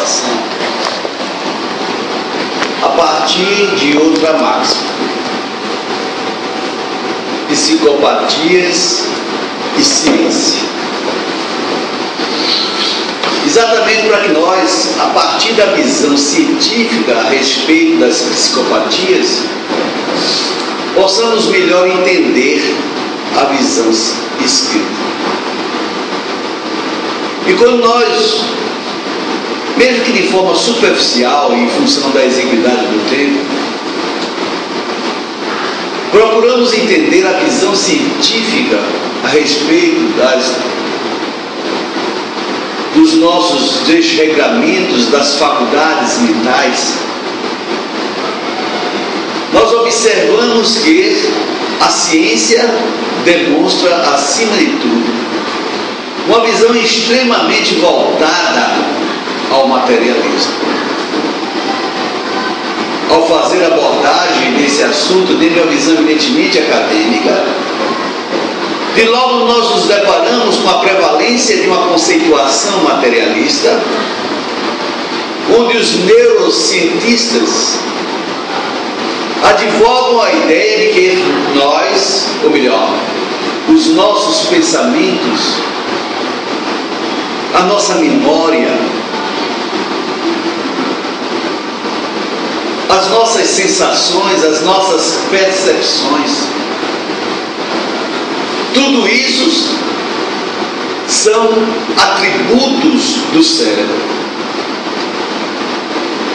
conversação a partir de outra máxima: psicopatias e ciência. Exatamente para que nós, a partir da visão científica a respeito das psicopatias, possamos melhor entender a visão espírita. E quando nós, mesmo que de forma superficial, em função da exiguidade do tempo, procuramos entender a visão científica a respeito dos nossos desregramentos das faculdades mentais, nós observamos que a ciência demonstra, acima de tudo, uma visão extremamente voltada ao materialismo. Ao fazer abordagem desse assunto dentro de uma visão evidentemente acadêmica, de logo nós nos deparamos com a prevalência de uma conceituação materialista, onde os neurocientistas advogam a ideia de que nós, ou melhor, os nossos pensamentos, a nossa memória, as nossas sensações, as nossas percepções, tudo isso são atributos do cérebro.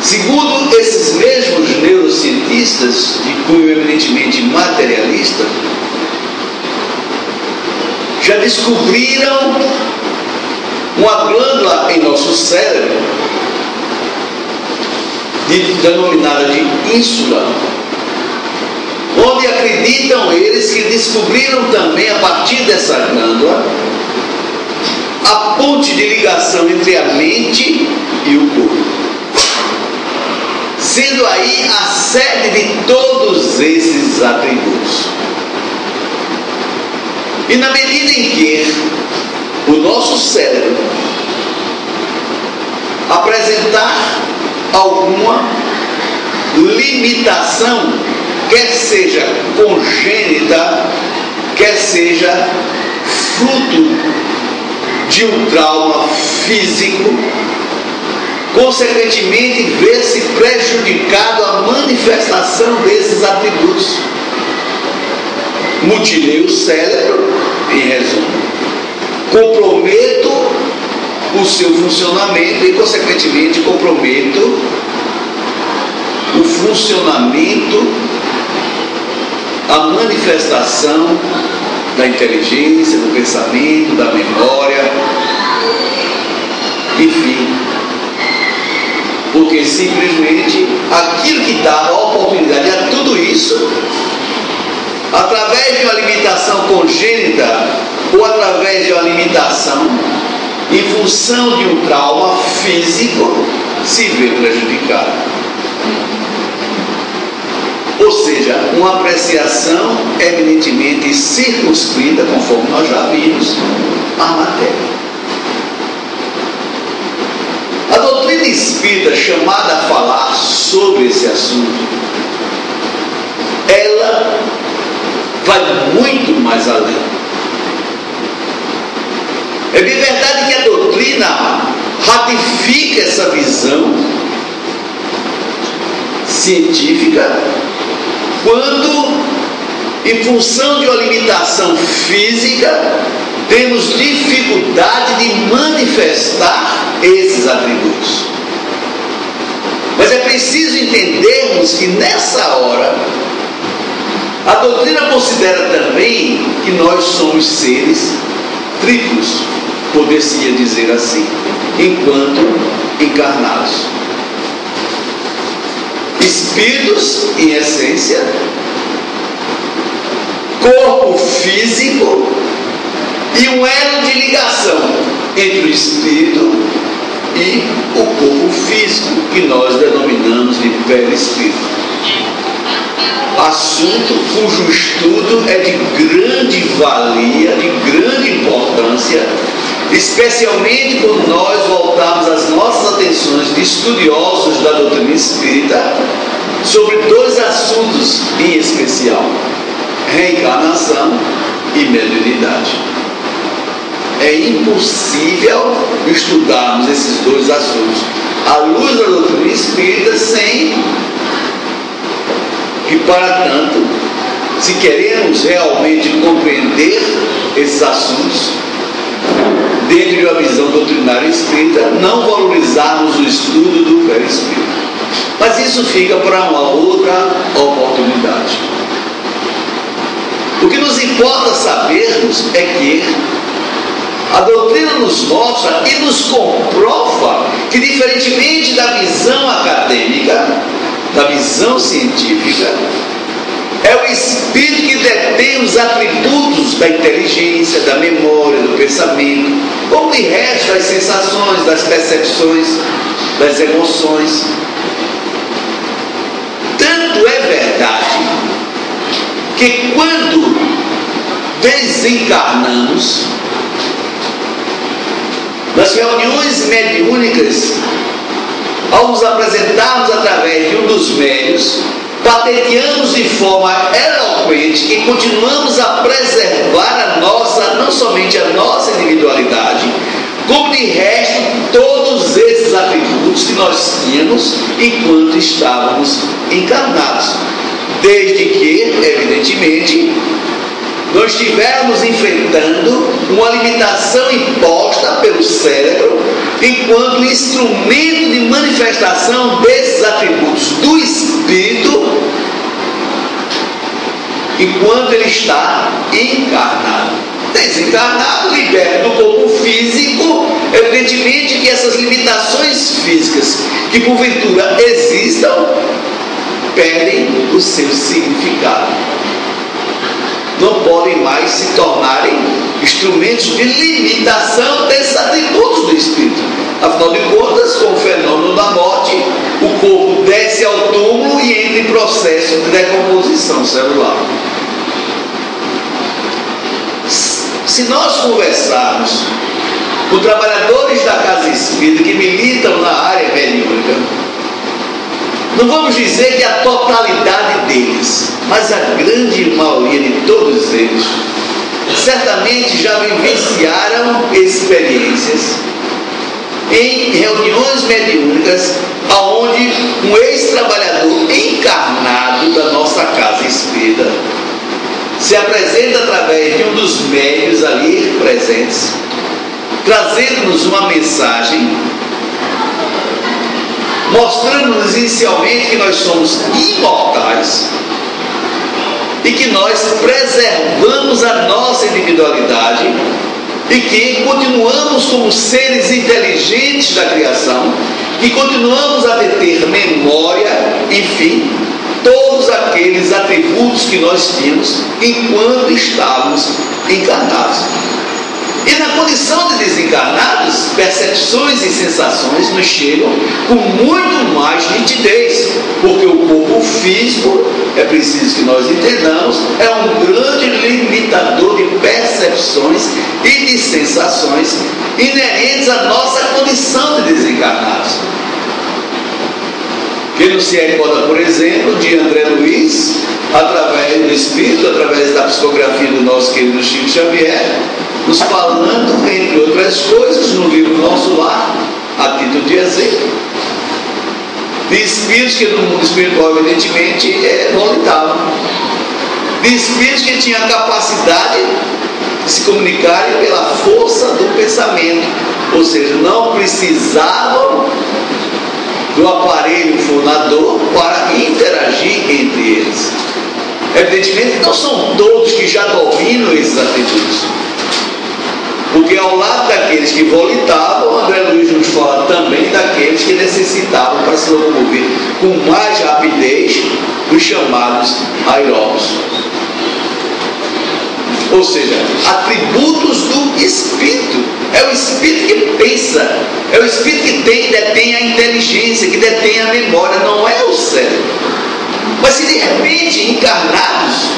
Segundo esses mesmos neurocientistas, de cunho eminentemente materialista, já descobriram uma glândula em nosso cérebro, denominada de ínsula, onde acreditam eles que descobriram também, a partir dessa glândula, a ponte de ligação entre a mente e o corpo, sendo aí a sede de todos esses atributos. E na medida em que o nosso cérebro apresentar alguma limitação, quer seja congênita, quer seja fruto de um trauma físico, consequentemente vê-se prejudicado a manifestação desses atributos. Mutilei o cérebro, em resumo, comprometo o seu funcionamento e, consequentemente, comprometo o funcionamento, a manifestação da inteligência, do pensamento, da memória, enfim, porque simplesmente aquilo que dava oportunidade a tudo isso, através de uma limitação congênita ou através de uma limitação em função de um trauma físico, se vê prejudicado. Ou seja, uma apreciação eminentemente circunscrita, conforme nós já vimos, à matéria. A doutrina espírita, chamada a falar sobre esse assunto, ela vai muito mais além. É bem verdade que a doutrina ratifica essa visão científica quando, em função de uma limitação física, temos dificuldade de manifestar esses atributos. Mas é preciso entendermos que nessa hora a doutrina considera também que nós somos seres triplos, poder-se dizer assim, enquanto encarnados. Espíritos, em essência, corpo físico e um elo de ligação entre o espírito e o corpo físico, que nós denominamos de perispírito. Assunto cujo estudo é de grande valia, de grande importância, especialmente quando nós voltamos as nossas atenções de estudiosos da doutrina espírita sobre dois assuntos em especial: reencarnação e mediunidade. É impossível estudarmos esses dois assuntos à luz da doutrina espírita sem que, para tanto, se queremos realmente compreender esses assuntos dentro de uma visão doutrinária espírita, não valorizarmos o estudo do perispírito. Mas isso fica para uma outra oportunidade. O que nos importa sabermos é que a doutrina nos mostra e nos comprova que, diferentemente da visão acadêmica, da visão científica, é o espírito que detém os atributos da inteligência, da memória, do pensamento, como de resto das sensações, das percepções, das emoções. Tanto é verdade que quando desencarnamos, nas reuniões mediúnicas, ao nos apresentarmos através de um dos médiuns, patenteamos de forma eloquente e continuamos a preservar a nossa, não somente a nossa individualidade, como de resto todos esses atributos que nós tínhamos enquanto estávamos encarnados, desde que, evidentemente, nós estivermos enfrentando uma limitação imposta pelo cérebro enquanto instrumento de manifestação desses atributos do espírito enquanto ele está encarnado. Desencarnado, liberto do corpo físico, evidentemente que essas limitações físicas que porventura existam perdem o seu significado. Não podem mais se tornarem instrumentos de limitação desses atributos do espírito. Afinal de contas, com o fenômeno da morte, o corpo desce ao túmulo e entra em processo de decomposição celular. Se nós conversarmos com trabalhadores da casa espírita que militam na área mediúnica, não vamos dizer que a totalidade deles, mas a grande maioria de todos eles, certamente já vivenciaram experiências em reuniões mediúnicas, onde um ex-trabalhador encarnado da nossa casa espírita se apresenta através de um dos médiuns ali presentes, trazendo-nos uma mensagem, mostrando-nos inicialmente que nós somos imortais e que nós preservamos a nossa individualidade e que continuamos como seres inteligentes da criação, que continuamos a ter memória, enfim, todos aqueles atributos que nós tínhamos enquanto estávamos encarnados. E na condição de desencarnados, percepções e sensações nos chegam com muito mais nitidez, porque o corpo físico, é preciso que nós entendamos, é um grande limitador de percepções e de sensações inerentes à nossa condição de desencarnados. Quem não se recorda, por exemplo, de André Luiz, através do Espírito, através da psicografia do nosso querido Chico Xavier, nos falando, entre outras coisas, no livro Nosso Lar, a título de exemplo, de espíritos que no mundo espiritual, evidentemente, volitavam, de espíritos que tinham a capacidade de se comunicarem pela força do pensamento, ou seja, não precisavam do aparelho fonador para interagir entre eles. Evidentemente, não são todos que já dominam esses atributos, porque ao lado daqueles que volitavam, André Luiz nos fala também daqueles que necessitavam para se locomover com mais rapidez dos chamados aeróbicos. Ou seja, atributos do espírito. É o espírito que pensa, é o espírito que detém a inteligência, que detém a memória, não é o cérebro. Mas se de repente encarnados,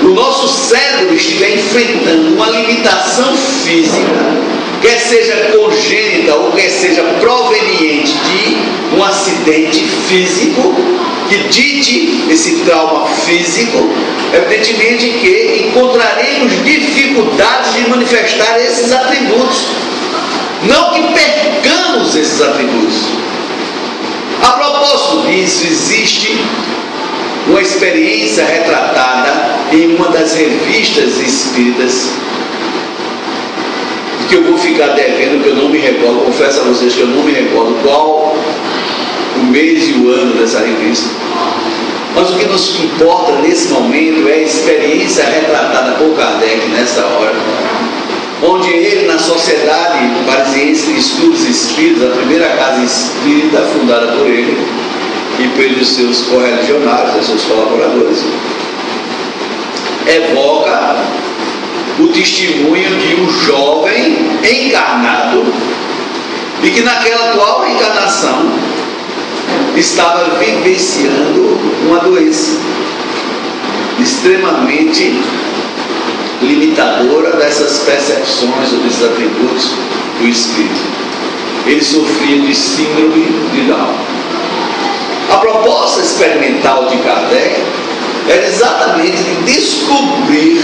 o nosso cérebro estiver enfrentando uma limitação física, quer seja congênita ou quer seja proveniente de um acidente físico, que dite esse trauma físico, evidentemente que encontraremos dificuldades de manifestar esses atributos. Não que percamos esses atributos. A propósito disso, existe uma experiência retratada em uma das revistas espíritas, que eu vou ficar devendo, que eu não me recordo, confesso a vocês que eu não me recordo qual o mês e o ano dessa revista. Mas o que nos importa nesse momento é a experiência retratada por Kardec nessa hora, onde ele, na Sociedade Parisiense de Estudos Espíritas, a primeira casa espírita fundada por ele e pelos seus correligionários, seus colaboradores, evoca o testemunho de um jovem encarnado e que naquela atual encarnação estava vivenciando uma doença extremamente limitadora dessas percepções ou desses atributos do espírito. Ele sofria de síndrome de Down. A proposta experimental de Kardec era exatamente de descobrir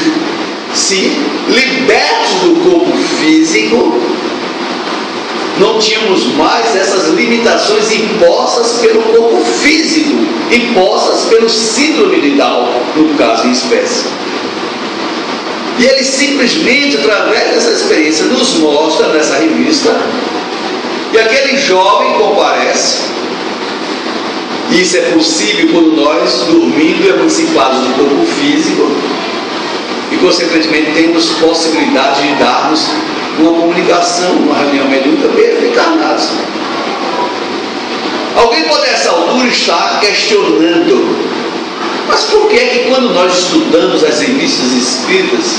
se, libertos do corpo físico, não tínhamos mais essas limitações impostas pelo corpo físico, impostas pelo síndrome de Down, no caso em espécie. E ele simplesmente, através dessa experiência, nos mostra nessa revista, e aquele jovem comparece, e isso é possível quando nós, dormindo, emancipados do corpo físico, e consequentemente temos possibilidade de darmos uma comunicação, uma reunião mediúnica mesmo encarnados. Alguém pode a essa altura estar questionando, mas por que é que quando nós estudamos as revistas espíritas,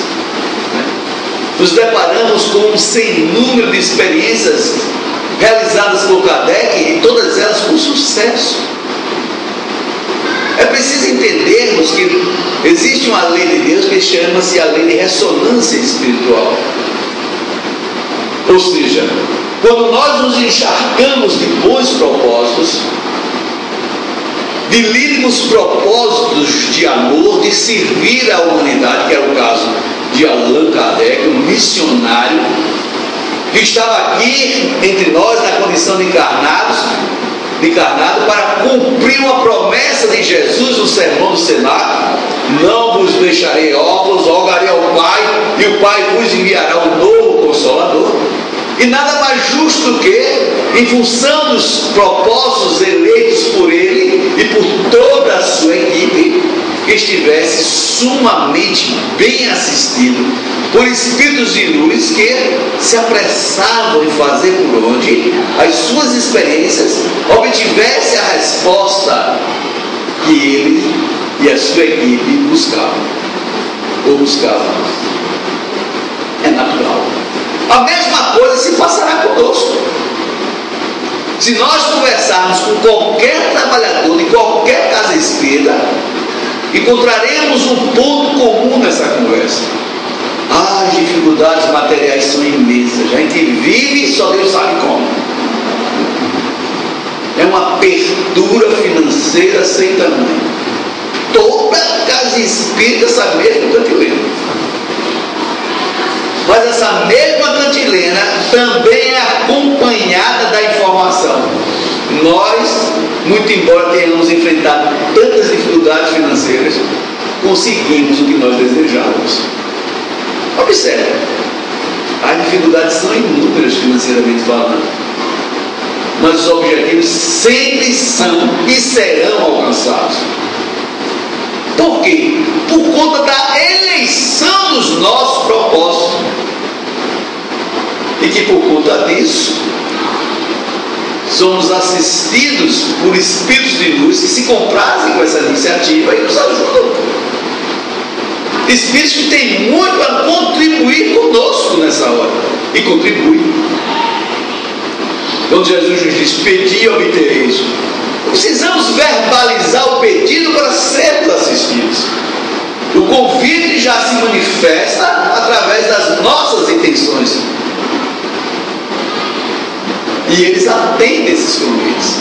nos deparamos com um sem número de experiências realizadas por Kardec e todas elas com sucesso? É preciso entendermos que existe uma lei de Deus que chama-se a lei de ressonância espiritual. Ou seja, quando nós nos encharcamos de bons propósitos, de líderes propósitos de amor, de servir a humanidade, que era o caso de Allan Kardec, um missionário, que estava aqui entre nós na condição de encarnado para cumprir uma promessa de Jesus no Sermão do Cenáculo: não vos deixarei órfãos, rogarei ao Pai, e o Pai vos enviará um novo Consolador. E nada mais justo que, em função dos propósitos eleitos por ele e por toda a sua equipe, que estivesse sumamente bem assistido por espíritos de luz que se apressavam em fazer por onde as suas experiências obtivessem a resposta que ele e a sua equipe buscavam. É natural. A mesma coisa se passará conosco. Se nós conversarmos com qualquer trabalhador de qualquer casa espírita, encontraremos um ponto comum nessa conversa. As dificuldades materiais são imensas. A gente vive e só Deus sabe como. É uma apertura financeira sem tamanho. Toda casa espírita, essa mesma cantilena. Mas essa mesma cantilena também é acompanhada da informação. Nós, muito embora tenhamos enfrentado tantas dificuldades financeiras, conseguimos o que nós desejávamos. Observe, as dificuldades são inúmeras financeiramente falando, mas os objetivos sempre são e serão alcançados. Por quê? Por conta da eleição dos nossos propósitos. E que por conta disso somos assistidos por espíritos de luz que se comprazem com essa iniciativa e nos ajudam. Espíritos que têm muito a contribuir conosco nessa hora. E contribuem. Quando Jesus nos diz: pedi e obtereis, precisamos verbalizar o pedido para sermos assistidos. O convite já se manifesta através das nossas intenções. E eles atendem esses convites.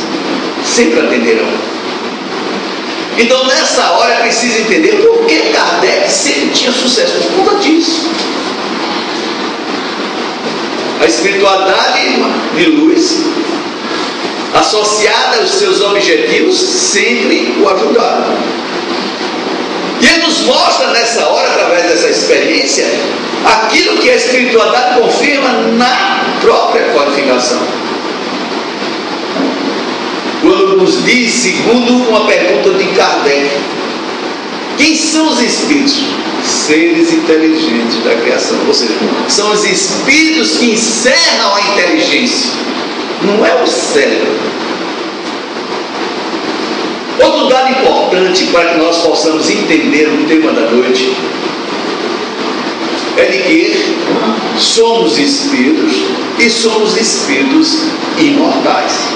Sempre atenderão. Então, nessa hora, é preciso entender por que Kardec sempre tinha sucesso. Por conta disso. A espiritualidade de luz, associada aos seus objetivos, sempre o ajudaram. E ele nos mostra nessa hora, através dessa experiência, aquilo que a espiritualidade confirma na própria qualificação. Quando nos diz, segundo uma pergunta de Kardec, quem são os espíritos? Seres inteligentes da criação. Ou seja, são os espíritos que encerram a inteligência. Não é o cérebro. Outro dado importante para que nós possamos entender o tema da noite é de que somos espíritos e somos espíritos imortais.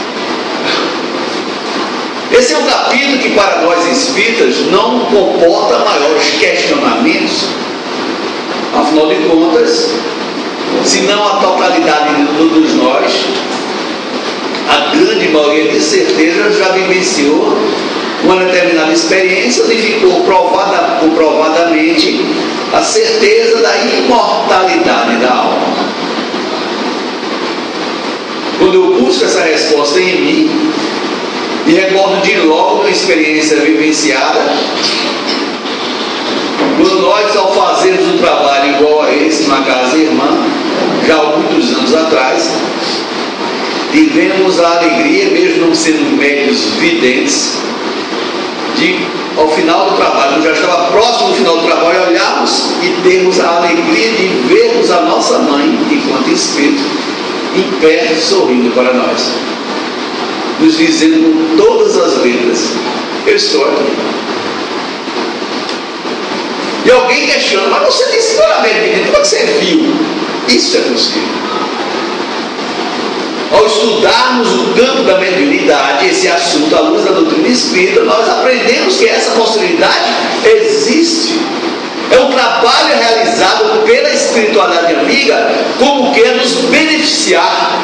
Esse é um capítulo que para nós espíritas não comporta maiores questionamentos. Afinal de contas, se não a totalidade de todos nós, a grande maioria de certeza já vivenciou uma determinada experiência e ficou comprovadamente a certeza da imortalidade da alma. Quando eu busco essa resposta em mim, me recordo de logo uma experiência vivenciada, quando nós, ao fazermos um trabalho igual a esse, numa casa irmã, já há muitos anos atrás, tivemos a alegria, mesmo não sendo médios videntes, de, ao final do trabalho, quando já estava próximo do final do trabalho, olharmos e termos a alegria de vermos a nossa mãe, enquanto espírito, em pé, sorrindo para nós, nos dizendo com todas as letras: eu estou aqui. E alguém questiona: mas você disse claramente, como é que você viu? Isso é possível. Ao estudarmos o campo da mediunidade, esse assunto à luz da doutrina espírita, nós aprendemos que essa possibilidade existe. É um trabalho realizado pela espiritualidade amiga, como quer nos beneficiar,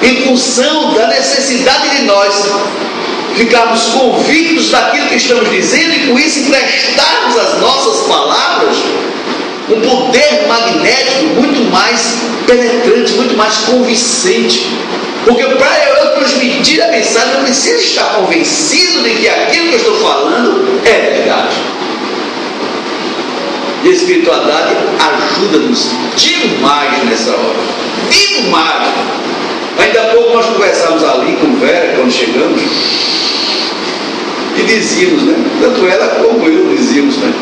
em função da necessidade de nós ficarmos convictos daquilo que estamos dizendo e com isso emprestarmos às nossas palavras um poder magnético muito mais penetrante, muito mais convincente. Porque para eu transmitir a mensagem, eu preciso estar convencido de que aquilo que eu estou falando é verdade. E a espiritualidade ajuda-nos demais nessa hora. Demais! Ainda há pouco nós conversávamos ali com Vera, quando chegamos, e dizíamos, né? Tanto ela como eu dizíamos, né?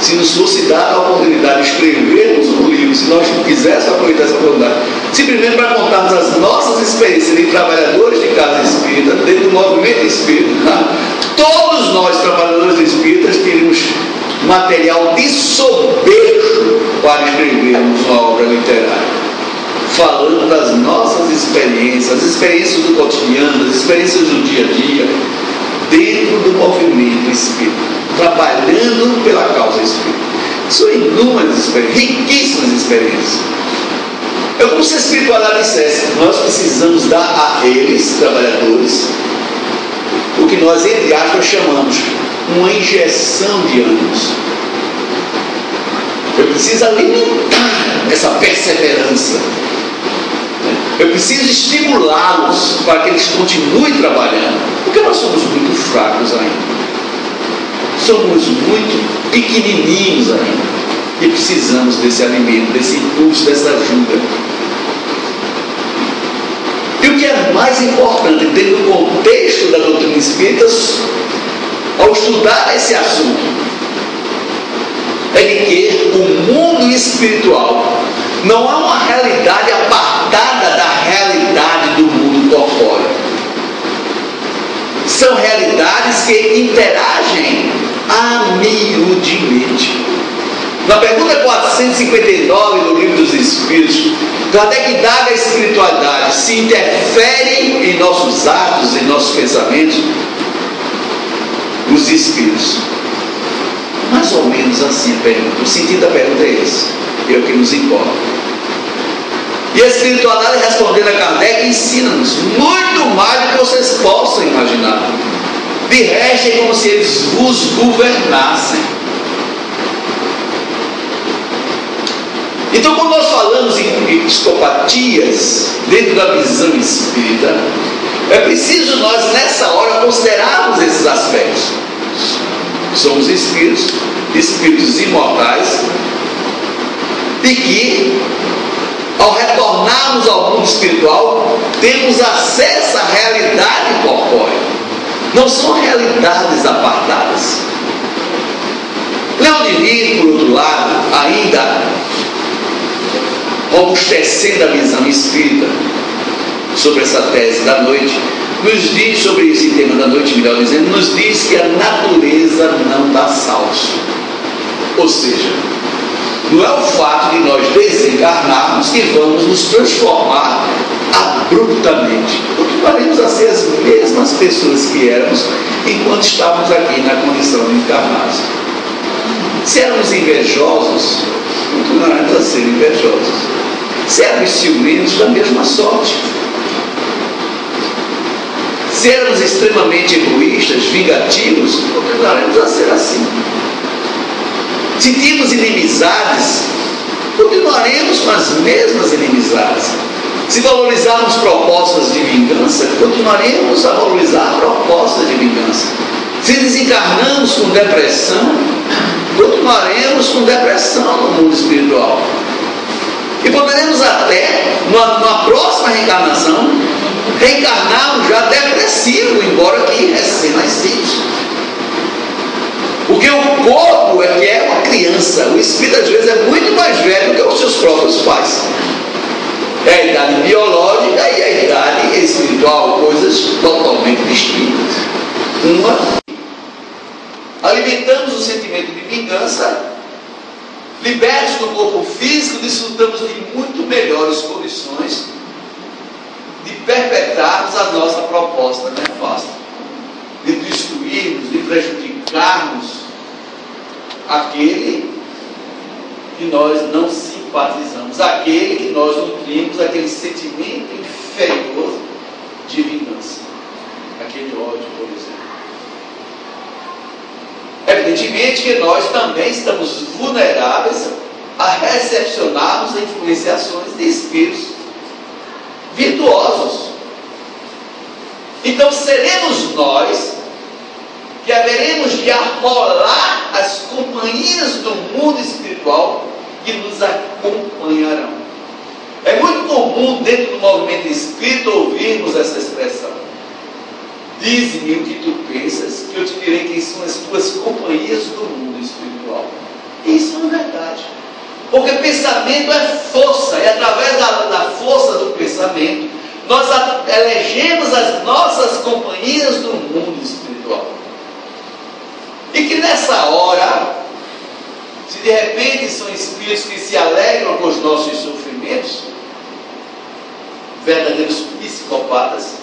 Se nos fosse dada a oportunidade de escrevermos um livro, se nós quiséssemos aproveitar essa oportunidade, simplesmente para contarmos as nossas experiências de trabalhadores de casa espírita, dentro do movimento espírita, todos nós, trabalhadores espíritas, teríamos material de soberbo para escrevermos uma obra literária, falando das nossas experiências, as experiências do cotidiano, as experiências do dia a dia, dentro do movimento espírita, trabalhando pela causa espírita. São inúmeras experiências, riquíssimas experiências. É como se a espiritualidade dissesse: nós precisamos dar a eles, trabalhadores, o que nós, entre aspas, chamamos uma injeção de ânimos. Eu preciso alimentar essa perseverança. Eu preciso estimulá-los para que eles continuem trabalhando, porque nós somos muito fracos ainda, somos muito pequenininhos ainda, e precisamos desse alimento, desse impulso, dessa ajuda. E o que é mais importante, dentro do contexto da doutrina espírita, ao estudar esse assunto, é de que o mundo espiritual não é uma realidade apartada da realidade do mundo corpóreo. São realidades que interagem amiudemente. Na pergunta 459 do Livro dos Espíritos, Kardec indaga a espiritualidade: se interfere em nossos atos, em nossos pensamentos, os espíritos. Mais ou menos assim a pergunta. O sentido da pergunta é esse. É o que nos importa. E a espiritualidade, respondendo a Kardec, ensina-nos muito mais do que vocês possam imaginar. De resto, é como se eles vos governassem. Então, quando nós falamos em psicopatias dentro da visão espírita, é preciso nós, nessa hora, considerarmos esses aspectos. Somos espíritos imortais, e que, ao retornarmos ao mundo espiritual, temos acesso à realidade corpórea. Não são realidades apartadas. Leon Denis, por outro lado, ainda robustecendo a visão espírita sobre essa tese da noite, nos diz, sobre esse tema da noite, melhor dizendo, nos diz que a natureza não dá saltos. Ou seja, não é o fato de nós desencarnarmos que vamos nos transformar abruptamente. Continuaremos a ser as mesmas pessoas que éramos enquanto estávamos aqui na condição de encarnados. Se éramos invejosos, continuaremos a ser invejosos. Se éramos ciumentos, da mesma sorte. Se éramos extremamente egoístas, vingativos, continuaremos a ser assim. Se tínhamos inimizades, continuaremos com as mesmas inimizades. Se valorizarmos propostas de vingança, continuaremos a valorizar propostas de vingança. Se desencarnamos com depressão, continuaremos com depressão no mundo espiritual. E poderemos até, numa próxima reencarnação, reencarnarmos já depressivo, embora que recém-nascidos. Porque o corpo é que é uma criança. O espírito às vezes é muito mais velho que os seus próprios pais. É a idade biológica e a idade espiritual, coisas totalmente distintas. Uma, alimentamos o sentimento de vingança, libertos do corpo físico, desfrutamos de muito melhores condições de perpetrarmos a nossa proposta nefasta, de destruirmos, de prejudicarmos aquele que nós não simpatizamos, aquele que nós nutrimos aquele sentimento inferior de vingança, aquele ódio, por exemplo. Evidentemente que nós também estamos vulneráveis a recepcionarmos as influenciações de espíritos virtuosos. Então seremos nós que haveremos de arrolar as companhias do mundo espiritual que nos acompanharão. É muito comum dentro do movimento espírita ouvirmos essa expressão: dize-me o que tu pensas, que eu te direi quem são as tuas companhias do mundo espiritual. Isso não é verdade, porque pensamento é força, e através da força do pensamento nós elegemos as nossas companhias do mundo espiritual. E que nessa hora, se de repente são espíritos que se alegram com os nossos sofrimentos, verdadeiros psicopatas,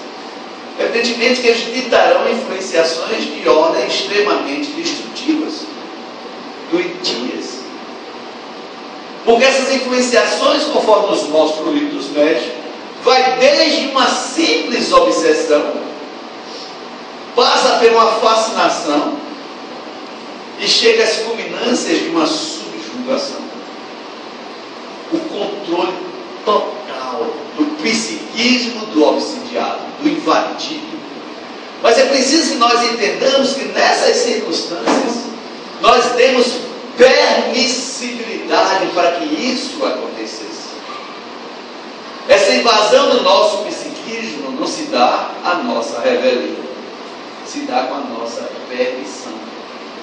evidentemente que eles ditarão influenciações de ordem extremamente destrutivas, doentias. Porque essas influenciações, conforme nos mostra o livro dos médiuns, vai desde uma simples obsessão, passa por uma fascinação, e chega às culminâncias de uma subjugação. O controle total do psiquismo do obsidiado, do invadido. Mas é preciso que nós entendamos que nessas circunstâncias nós demos permissibilidade para que isso acontecesse. Essa invasão do nosso psiquismo não se dá à nossa revelia, se dá com a nossa permissão.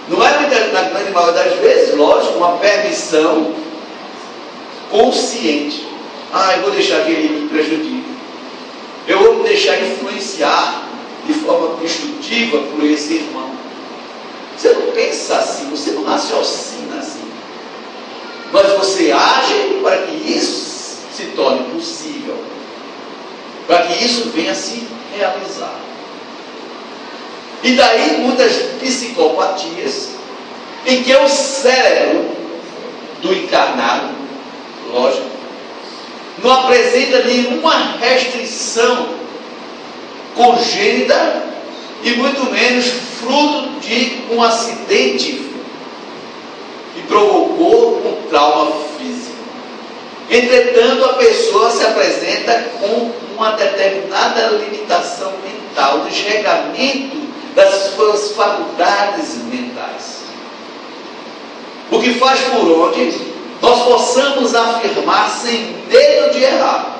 Não é, na grande maioria das vezes, lógico, uma permissão consciente. Eu vou deixar que ele me prejudique. Eu vou me deixar influenciar de forma destrutiva por esse irmão. Você não pensa assim, você não raciocina assim. Mas você age para que isso se torne possível, para que isso venha a se realizar. E daí muitas psicopatias em que o cérebro do encarnado, lógico, não apresenta nenhuma restrição congênita e muito menos fruto de um acidente que provocou um trauma físico. Entretanto, a pessoa se apresenta com uma determinada limitação mental, desregamento das suas faculdades mentais. O que faz por onde nós possamos afirmar sem medo de errar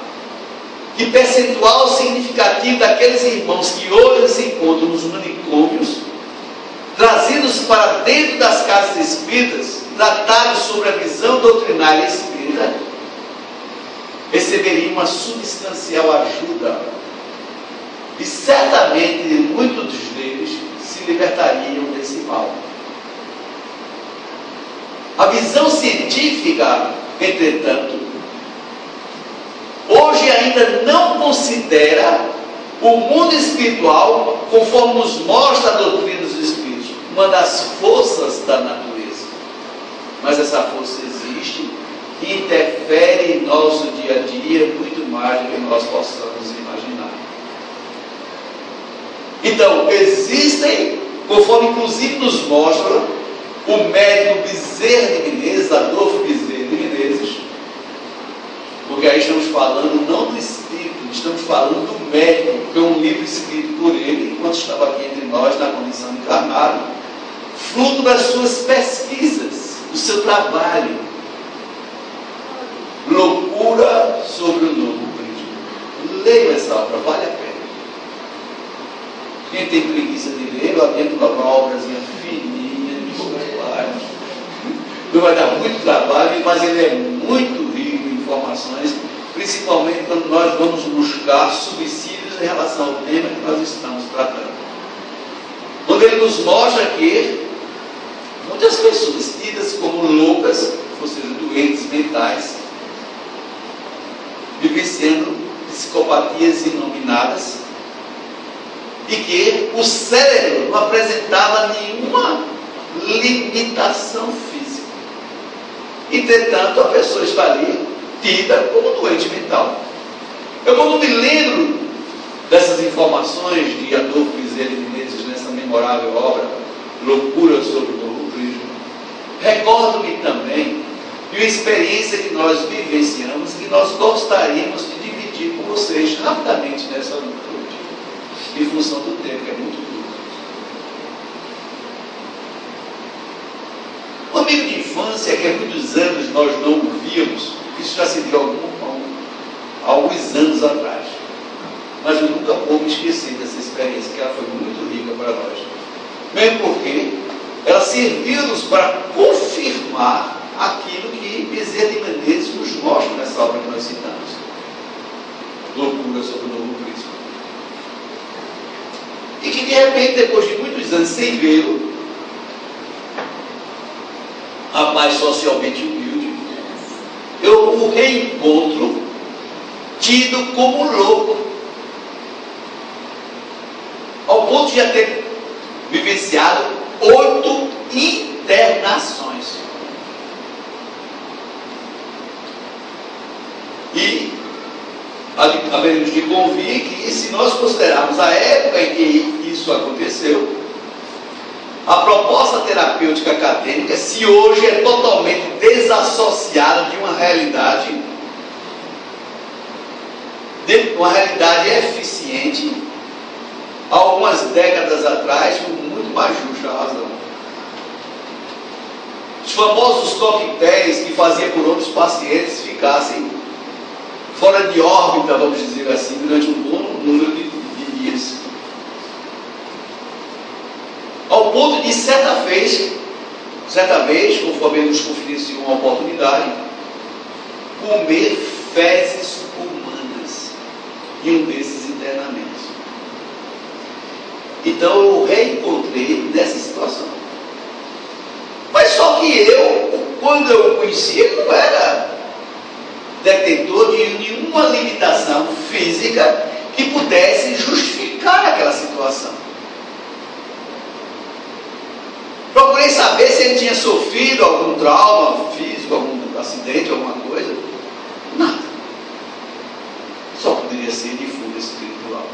que percentual significativo daqueles irmãos que hoje se encontram nos manicômios, trazidos para dentro das casas espíritas, tratados sobre a visão doutrinária espírita, receberiam uma substancial ajuda e certamente muitos deles se libertariam desse mal. A visão científica, entretanto, hoje ainda não considera o mundo espiritual, conforme nos mostra a doutrina dos Espíritos, uma das forças da natureza. Mas essa força existe e interfere em nosso dia a dia muito mais do que nós possamos imaginar. Então, existem, conforme inclusive nos mostra o médico Bezerra de Menezes, Adolfo Bezerra de Menezes, porque aí estamos falando não do espírito, estamos falando do médico, que é um livro escrito por ele, enquanto estava aqui entre nós, na condição encarnada, fruto das suas pesquisas, do seu trabalho. Loucura sobre o Novo Prisma. Leiam essa obra, vale a pena. Quem tem preguiça de ler, lá dentro da obra fininha, de poucas páginas. Não vai dar muito trabalho, mas ele é muito rico em informações, principalmente quando nós vamos buscar subsídios em relação ao tema que nós estamos tratando. Quando ele nos mostra que muitas pessoas tidas como loucas, ou seja, doentes mentais, vivenciando psicopatias inominadas, e que o cérebro não apresentava nenhuma limitação física. Entretanto, a pessoa está ali tida como doente mental. Eu, quando me lembro dessas informações de Adolfo Bezerra de Menezes nessa memorável obra, Loucura sobre o Novo Prisma, recordo-me também de uma experiência que nós vivenciamos e que nós gostaríamos de dividir com vocês rapidamente nessa noite, em função do tempo, que é muito curto. Um amigo de infância que há muitos anos nós não o víamos, isso já se deu há alguns anos atrás, mas eu nunca vou me esquecer dessa experiência, que ela foi muito rica para nós, mesmo porque ela serviu-nos para confirmar aquilo que Bezerra de Menezes nos mostra nessa obra que nós citamos, Loucura sobre o Novo Prisma. E que de repente, depois de muitos anos sem vê-lo, rapaz socialmente humilde, eu o reencontro tido como louco, ao ponto de já ter vivenciado 8 internações. E haveremos de convir que, se nós considerarmos a época em que isso aconteceu, a proposta terapêutica acadêmica, se hoje é totalmente desassociada de uma realidade eficiente, algumas décadas atrás, com muito mais justa razão. Os famosos coquetéis que faziam por onde os pacientes ficassem fora de órbita, vamos dizer assim, durante um bom número de dias. Ao ponto de, certa vez, conforme ele nos confidenciou uma oportunidade, comer fezes humanas em um desses internamentos. Então eu reencontrei nessa situação. Mas só que eu, quando eu o conheci, ele não era detentor de nenhuma limitação física que pudesse justificar aquela situação. Procurei saber se ele tinha sofrido algum trauma físico, algum acidente, alguma coisa. Nada. Só poderia ser de fuga espiritual.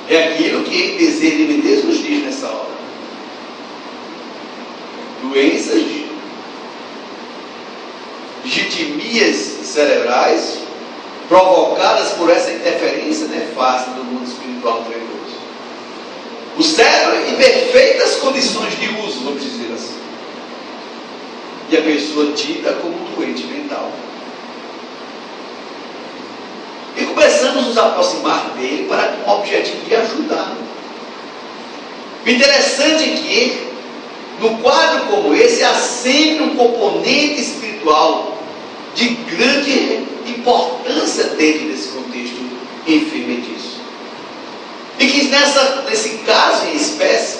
É aquilo que Bezerra de Menezes nos diz nessa hora. Doenças, digitimias cerebrais provocadas por essa interferência nefasta do mundo espiritual trevoso. O cérebro em perfeitas condições de uso, vamos dizer assim. E a pessoa tida como doente mental. E começamos a nos aproximar dele para com o objetivo de ajudá-lo. O interessante é que, no quadro como esse, há sempre um componente espiritual de grande importância dentro desse contexto enfermediço. E que nesse caso em espécie,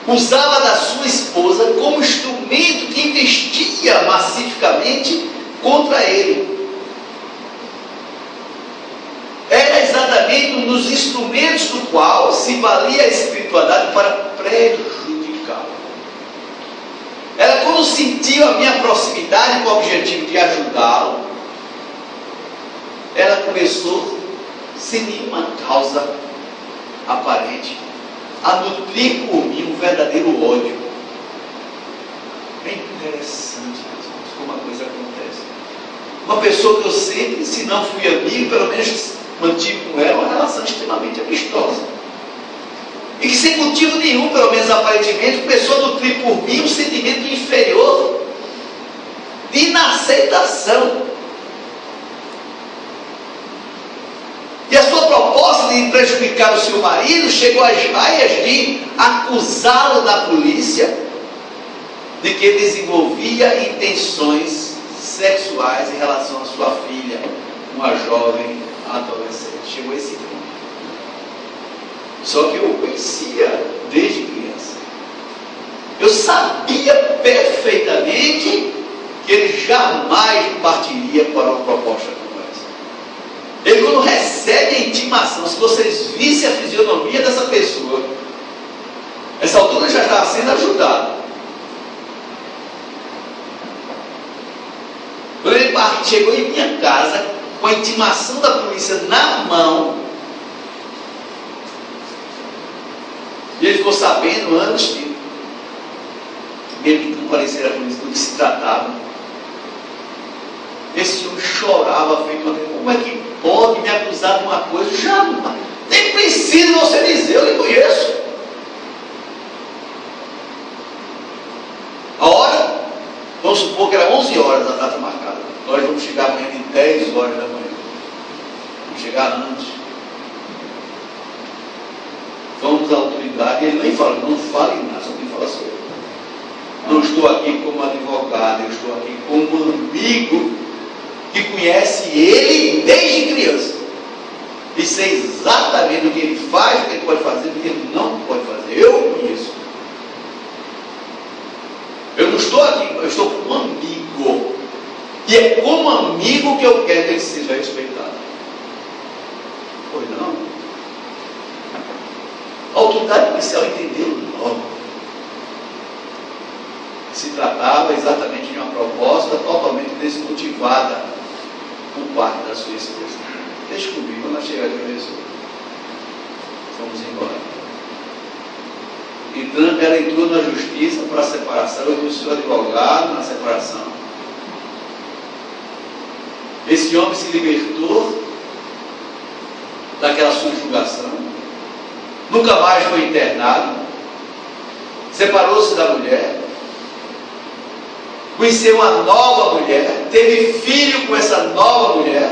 usava da sua esposa como instrumento que investia macificamente contra ele. Era exatamente um dos instrumentos do qual se valia a espiritualidade para prejudicá-lo. Ela, quando sentiu a minha proximidade com o objetivo de ajudá-lo, ela começou, sem nenhuma causa aparente, a nutrir por mim um verdadeiro ódio. É interessante, irmãos, como a coisa acontece. Uma pessoa que eu sempre, se não fui amigo, pelo menos mantive com ela uma relação extremamente amistosa. E que sem motivo nenhum, pelo menos aparentemente, começou a nutrir por mim um sentimento inferior de inaceitação. E a sua proposta de prejudicar o seu marido chegou às vaias de acusá-lo da polícia de que desenvolvia intenções sexuais em relação à sua filha, uma jovem adolescente. Chegou a esse ponto. Só que eu o conhecia desde criança. Eu sabia perfeitamente que ele jamais partiria para uma proposta como essa. Ele, quando recebe a intimação, se vocês vissem a fisionomia dessa pessoa, nessa altura já estava sendo ajudado. Quando ele chegou em minha casa, com a intimação da polícia na mão, e ele ficou sabendo antes de ele comparecer à polícia do que se tratava. Esse homem chorava feito uma... Como é que pode me acusar de uma coisa? Jamais. Nem precisa você dizer, eu lhe conheço. A hora, vamos supor que era 11 horas a data marcada. Nós vamos chegar amanhã de 10 horas da manhã. Vamos chegar antes. Vamos à autoridade, e ele nem fala, não fale nada, só quem fala sou eu. Não estou aqui como advogado, eu estou aqui como amigo que conhece ele desde criança. E sei exatamente o que ele faz, o que ele pode fazer, o que ele não pode fazer. Eu o conheço. Eu não estou aqui, eu estou como amigo. E é como amigo que eu quero que ele seja respeitado. Pois não? A autoridade policial entendeu logo. Se tratava exatamente de uma proposta totalmente desmotivada por parte da sua esposa. Deixa comigo, quando nós chegar de vez, vamos embora. Então, ela entrou na justiça para a separação, eu fui o seu advogado na separação. Esse homem se libertou daquela subjugação, nunca mais foi internado, separou-se da mulher, conheceu uma nova mulher, teve filho com essa nova mulher,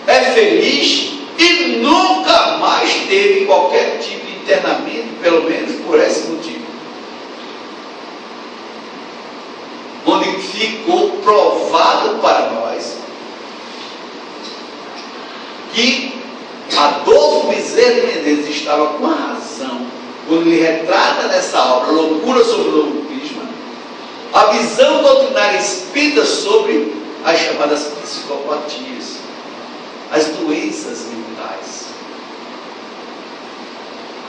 é feliz e nunca mais teve qualquer tipo de internamento, pelo menos por esse motivo. Onde ficou provado para nós que Adolfo Bezerra de Menezes estava com a razão quando ele retrata nessa obra Loucura sobre o Novo Crisma a visão doutrinária espírita sobre as chamadas psicopatias, as doenças mentais.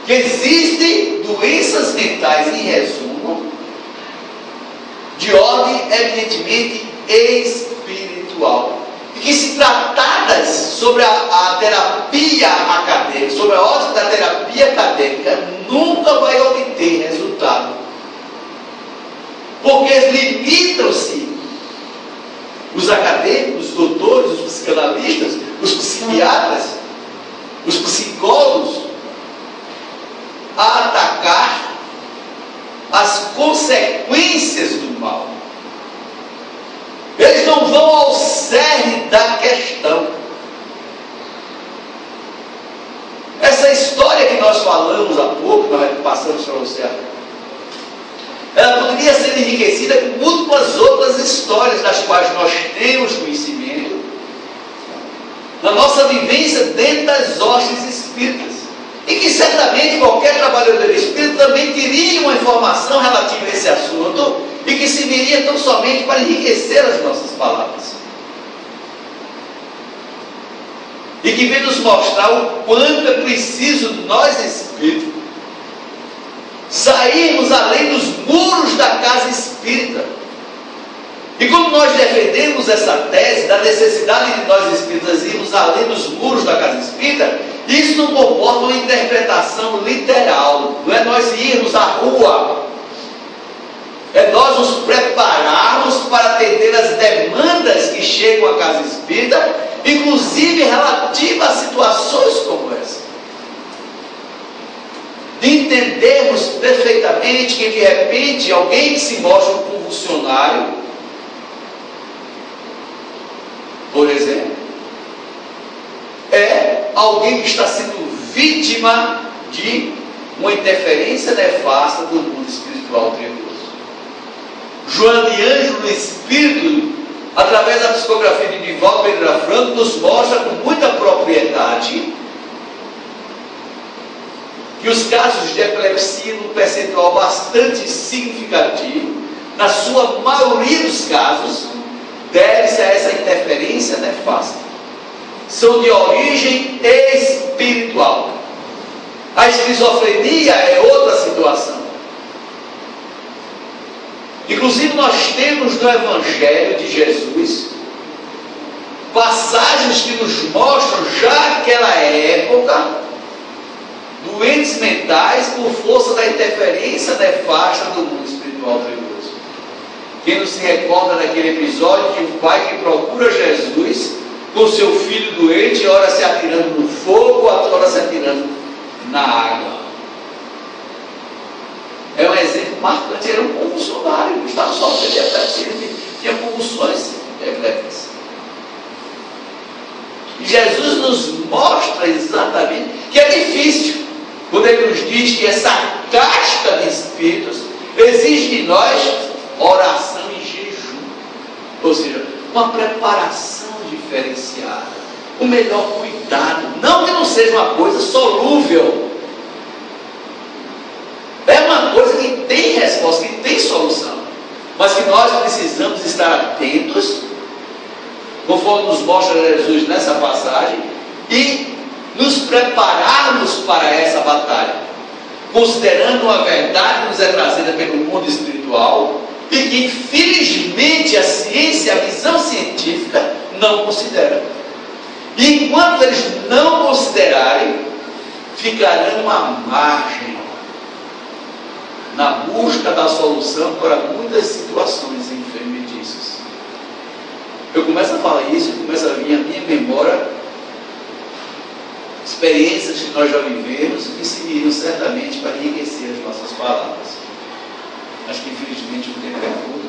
que existem doenças mentais, em resumo, de ordem eminentemente espiritual, e que, se tratadas sobre a terapia acadêmica, sobre a ordem da terapia acadêmica, nunca vai obter resultado, porque limitam-se os acadêmicos, os doutores, os psicanalistas, os psiquiatras, os psicólogos, a atacar as consequências do mal. Eles não vão ao cerne da questão. Essa história que nós falamos há pouco, nós passamos para você, ela poderia ser enriquecida com múltiplas outras histórias das quais nós temos conhecimento na nossa vivência dentro das hostes espíritas, e que certamente qualquer trabalhador espírita também teria uma informação relativa a esse assunto, e que serviria tão somente para enriquecer as nossas palavras, e que vem nos mostrar o quanto é preciso nós espíritos sairmos além dos muros da casa espírita. E como nós defendemos essa tese da necessidade de nós espíritas irmos além dos muros da casa espírita, isso não comporta uma interpretação literal, não é nós irmos à rua, é nós nos prepararmos para atender as demandas que chegam à casa espírita, inclusive relativas a situações como essa. De entendermos perfeitamente que de repente alguém que se mostra um convulsionário, por exemplo, é alguém que está sendo vítima de uma interferência nefasta do mundo espiritual trevoso. Joana de Ângelo, no Espírito, através da psicografia de Divaldo Pereira Franco, nos mostra com muita propriedade que os casos de epilepsia, num percentual bastante significativo, na sua maioria dos casos, deve-se a essa interferência nefasta. São de origem espiritual. A esquizofrenia é outra situação. Inclusive nós temos no Evangelho de Jesus passagens que nos mostram já naquela época doentes mentais por força da interferência nefasta do mundo espiritual trevoso. Quem não se recorda daquele episódio de um pai que procura Jesus com seu filho doente, ora se atirando no fogo, ora se atirando na água. É um exemplo marcante. Era um convulsionário, não estava sofrendo de epilepsia, tinha convulsões epilépticas. E Jesus nos mostra exatamente que é difícil, quando ele nos diz que essa casta de espíritos exige de nós oração e jejum, ou seja, uma preparação diferenciada, o melhor cuidado, não que não seja uma coisa solúvel, é uma coisa que tem resposta, que tem solução, mas que nós precisamos estar atentos, conforme nos mostra Jesus nessa passagem, e nos prepararmos para essa batalha, considerando a verdade que nos é trazida pelo mundo espiritual, e que infelizmente a ciência, a visão científica não considera. E enquanto eles não considerarem, ficarão à margem na busca da solução para muitas situações enfermediças. Eu começo a falar isso, começa a vir à minha memória experiências que nós já vivemos, que serviram certamente para enriquecer as nossas palavras. Acho que infelizmente o tempo é curto.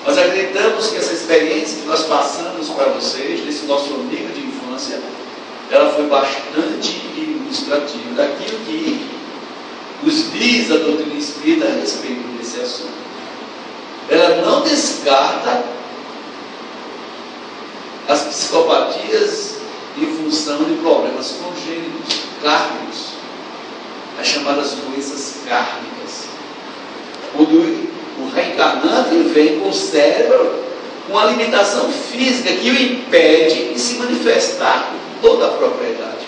Nós acreditamos que essa experiência que nós passamos para vocês, desse nosso amigo de infância, ela foi bastante ilustrativa daquilo que nos diz a doutrina espírita a respeito desse assunto. Ela não descarta as psicopatias em função de problemas congênitos, kármicos, as chamadas doenças kármicas, onde o reencarnante vem com o cérebro com uma limitação física que o impede de se manifestar com toda a propriedade.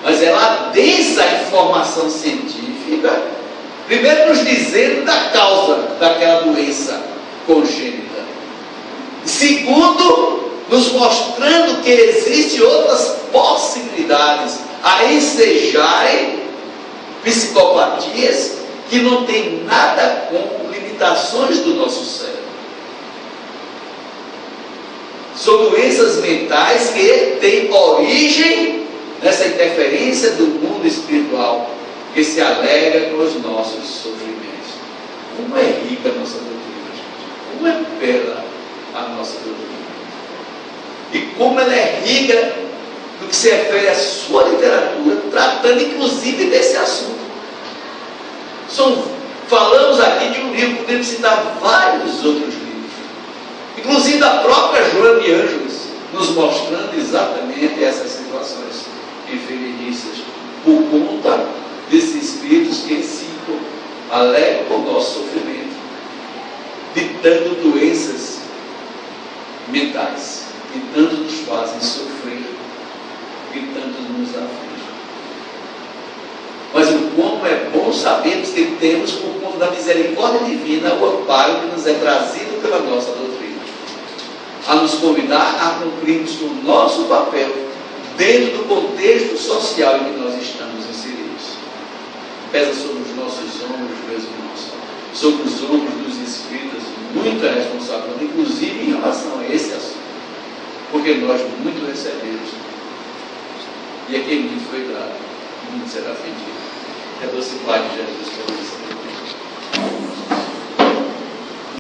mas ela adensa a informação científica, primeiro nos dizendo da causa daquela doença congênita. Segundo, nos mostrando que existem outras possibilidades a ensejarem psicopatias que não tem nada com limitações do nosso cérebro. São doenças mentais que têm origem nessa interferência do mundo espiritual que se alega com os nossos sofrimentos. Como é rica a nossa doutrina, gente. Como é bela a nossa doutrina. E como ela é rica no que se refere à sua literatura, tratando inclusive desse assunto. Falamos aqui de um livro, podemos citar vários outros livros, inclusive da própria Joana de Ângeles, nos mostrando exatamente essas situações infelizes, por conta desses espíritos que incipam, alegam o nosso sofrimento, ditando doenças mentais, que tanto nos fazem sofrer, que tanto nos afligem. Mas o como é bom sabermos que temos, por conta da misericórdia divina, o amparo que nos é trazido pela nossa doutrina, a nos convidar a cumprirmos o nosso papel dentro do contexto social em que nós estamos inseridos. Pesa sobre os nossos ombros, meus irmãos, sobre os ombros dos espíritas, muita responsabilidade, inclusive em relação a esse assunto, porque nós muito recebemos, e a quem muito foi dado, muito será pedido. É doce Pai de Jesus,